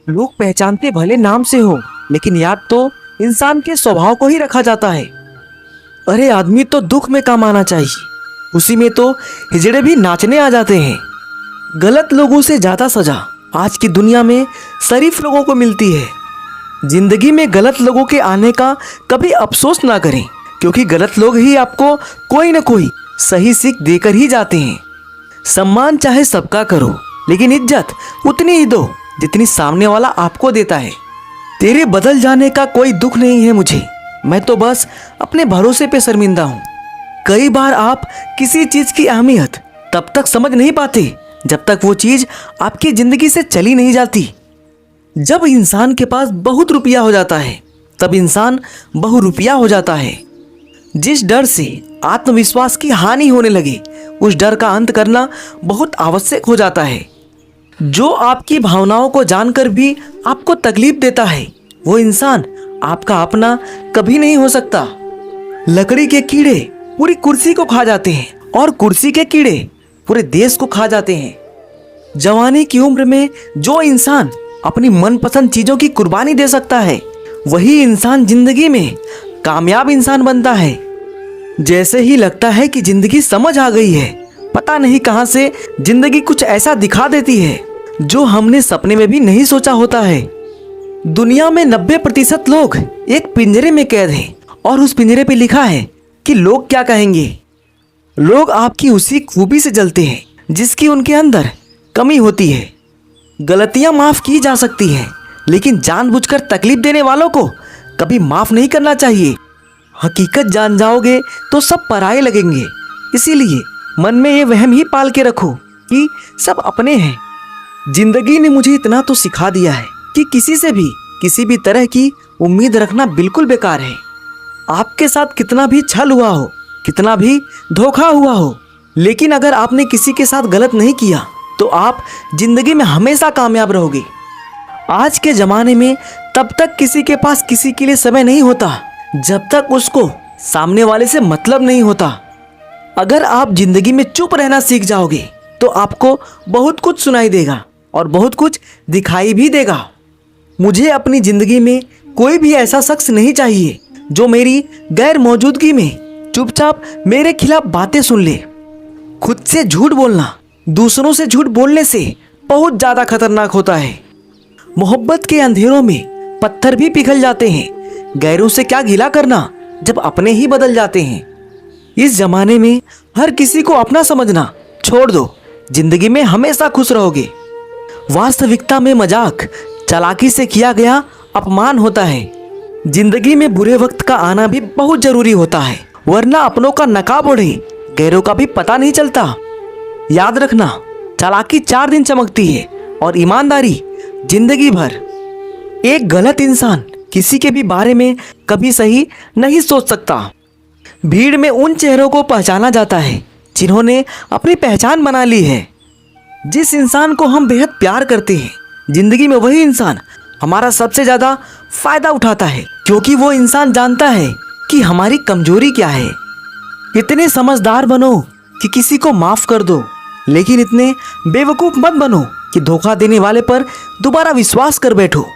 लोग पहचानते भले नाम से हो, लेकिन याद तो इंसान के स्वभाव को ही रखा जाता है। अरे आदमी तो दुख में काम आना चाहिए, उसी में तो हिजड़े भी नाचने आ जाते हैं। गलत लोगों से ज्यादा सजा आज की दुनिया में शरीफ लोगों को मिलती है। जिंदगी में गलत लोगों के आने का कभी अफसोस ना करें, क्योंकि गलत लोग ही आपको कोई न कोई सही सीख देकर ही जाते हैं। सम्मान चाहे सबका करो, लेकिन इज्जत उतनी ही दो जितनी सामने वाला आपको देता है। तेरे बदल जाने का कोई दुख नहीं है मुझे, मैं तो बस अपने भरोसे पे शर्मिंदा हूँ। कई बार आप किसी चीज की अहमियत तब तक समझ नहीं पाते जब तक वो चीज आपकी जिंदगी से चली नहीं जाती। जब इंसान के पास बहुत रुपया हो जाता है, तब इंसान बहुरुपया हो जाता है। जिस डर से आत्मविश्वास की हानि होने लगे, उस डर का अंत करना बहुत आवश्यक हो जाता है। जो आपकी भावनाओं को जानकर भी आपको तकलीफ देता है, वो इंसान आपका अपना कभी नहीं हो सकता। लकड़ी के कीड़े पूरी कुर्सी को खा जाते हैं, और कुर्सी के कीड़े पूरे देश को खा जाते हैं। जवानी की उम्र में जो इंसान अपनी मनपसंद चीजों की कुर्बानी दे सकता है, वही इंसान जिंदगी में कामयाब इंसान बनता है। जैसे ही लगता है कि जिंदगी समझ आ गई है, पता नहीं कहां से जिंदगी कुछ ऐसा दिखा देती है जो हमने सपने में भी नहीं सोचा होता है। दुनिया में 90% लोग एक पिंजरे में कैद हैं, और उस पिंजरे पे लिखा है कि लोग क्या कहेंगे। लोग आपकी उसी खूबी से जलते हैं जिसकी उनके अंदर कमी होती है। गलतियां माफ की जा सकती हैं, लेकिन जानबूझकर तकलीफ देने वालों को कभी माफ नहीं करना चाहिए। हकीकत जान जाओगे तो सब पराये लगेंगे, इसीलिए मन में ये वहम ही पाल के रखो कि सब अपने हैं। जिंदगी ने मुझे इतना तो सिखा दिया है कि किसी से भी किसी भी तरह की उम्मीद रखना बिल्कुल बेकार है। आपके साथ कितना भी छल हुआ हो, कितना भी धोखा हुआ हो, लेकिन अगर आपने किसी के साथ गलत नहीं किया तो आप जिंदगी में हमेशा कामयाब रहोगे। आज के ज़माने में तब तक किसी के पास किसी के लिए समय नहीं होता जब तक उसको सामने वाले से मतलब नहीं होता। अगर आप जिंदगी में चुप रहना सीख जाओगे तो आपको बहुत कुछ सुनाई देगा और बहुत कुछ दिखाई भी देगा। मुझे अपनी जिंदगी में कोई भी ऐसा शख्स नहीं चाहिए जो मेरी गैर मौजूदगी में चुपचाप मेरे खिलाफ बातें सुन ले। खुद से झूठ बोलना दूसरों से झूठ बोलने से बहुत ज़्यादा खतरनाक होता है। मोहब्बत के अंधेरों में पत्थर भी पिघल जाते हैं, गैरों से क्या गिला करना जब अपने ही बदल जाते हैं। इस जमाने में हर किसी को अपना समझना छोड़ दो, जिंदगी में हमेशा खुश रहोगे। वास्तविकता में मजाक चालाकी से किया गया अपमान होता है। जिंदगी में बुरे वक्त का आना भी बहुत जरूरी होता है, वरना अपनों का नकाब ओढ़े गैरों का भी पता नहीं चलता। याद रखना, चालाकी 4 दिन चमकती है और ईमानदारी जिंदगी भर। एक गलत इंसान किसी के भी बारे में कभी सही नहीं सोच सकता। भीड़ में उन चेहरों को पहचाना जाता है जिन्होंने अपनी पहचान बना ली है। जिस इंसान को हम बेहद प्यार करते हैं, जिंदगी में वही इंसान हमारा सबसे ज़्यादा फायदा उठाता है, क्योंकि वो इंसान जानता है कि हमारी कमजोरी क्या है। इतने समझदार बनो कि किसी को माफ कर दो, लेकिन इतने बेवकूफ़ मत बनो कि धोखा देने वाले पर दोबारा विश्वास कर बैठो।